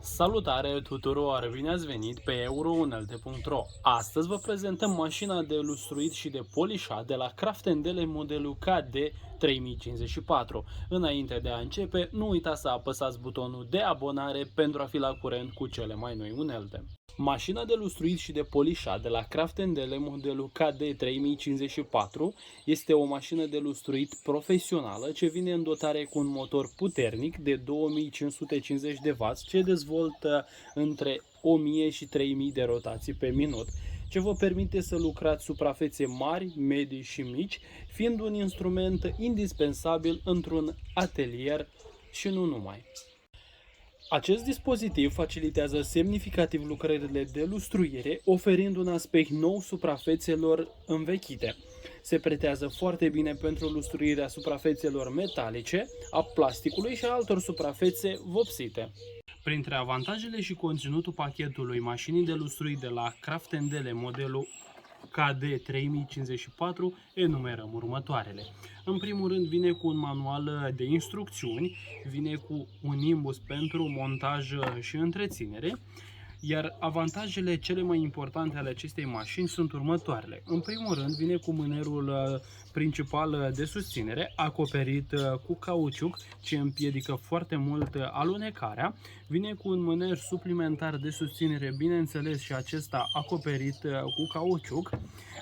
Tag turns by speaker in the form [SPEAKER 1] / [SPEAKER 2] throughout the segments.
[SPEAKER 1] Salutare tuturor! Bine ați venit pe Eurounelte.ro. Astăzi vă prezentăm mașina de lustruit și de polișat de la Craft & Dele modelul KD 3054. Înainte de a începe, nu uitați să apăsați butonul de abonare pentru a fi la curent cu cele mai noi unelte. Mașina de lustruit și de polișat de la Craft & Dele modelul KD 3054 este o mașină de lustruit profesională ce vine în dotare cu un motor puternic de 2550 de W ce dezvoltă între 1000 și 3000 de rotații pe minut, ce vă permite să lucrați suprafețe mari, medii și mici, fiind un instrument indispensabil într-un atelier și nu numai. Acest dispozitiv facilitează semnificativ lucrările de lustruire, oferind un aspect nou suprafețelor învechite. Se pretează foarte bine pentru lustruirea suprafețelor metalice, a plasticului și a altor suprafețe vopsite. Printre avantajele și conținutul pachetului mașinii de lustruit de la Craft & Dele modelul KD 3054 enumerăm următoarele. În primul rând vine cu un manual de instrucțiuni, vine cu un imbus pentru montaj și întreținere, iar avantajele cele mai importante ale acestei mașini sunt următoarele. În primul rând vine cu mânerul principal de susținere, acoperit cu cauciuc, ce împiedică foarte mult alunecarea. Vine cu un mâner suplimentar de susținere, bineînțeles și acesta acoperit cu cauciuc.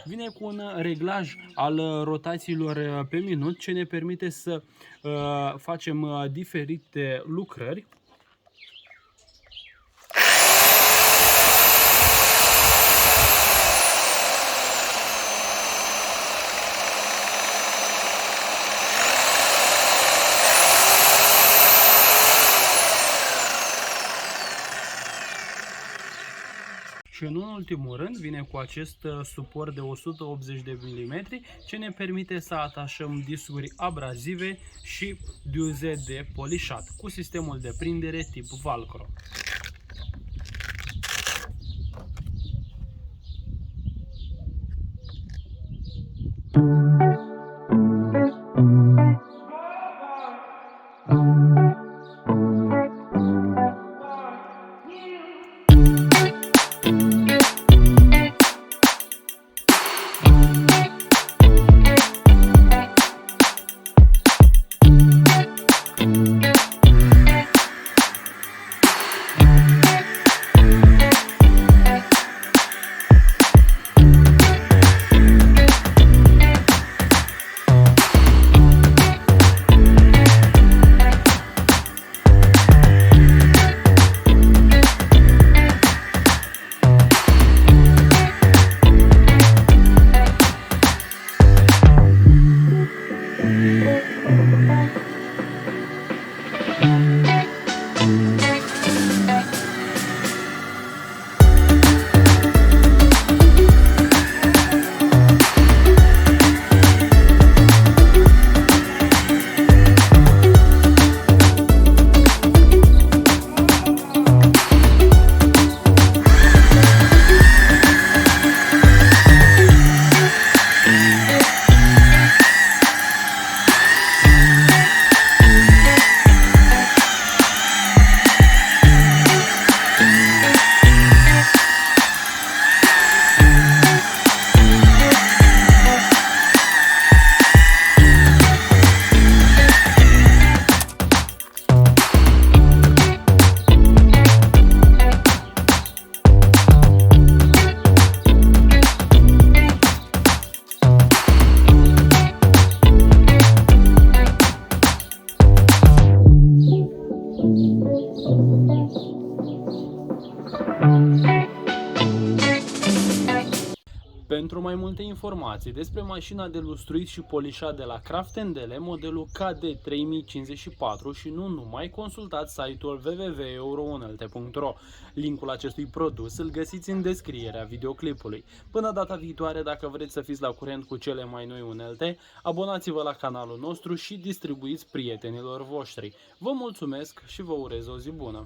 [SPEAKER 1] Vine cu un reglaj al rotațiilor pe minut, ce ne permite să facem diferite lucrări. Și în ultimul rând vine cu acest suport de 180 de mm ce ne permite să atașăm discuri abrazive și diuze de polișat cu sistemul de prindere tip Velcro. Pentru mai multe informații despre mașina de lustruit și polișat de la Craft & Dele modelul KD 3054 și nu numai, consultați site-ul www.eurounelte.ro. Linkul acestui produs îl găsiți în descrierea videoclipului. Până data viitoare, dacă vreți să fiți la curent cu cele mai noi unelte, abonați-vă la canalul nostru și distribuiți prietenilor voștri. Vă mulțumesc și vă urez o zi bună!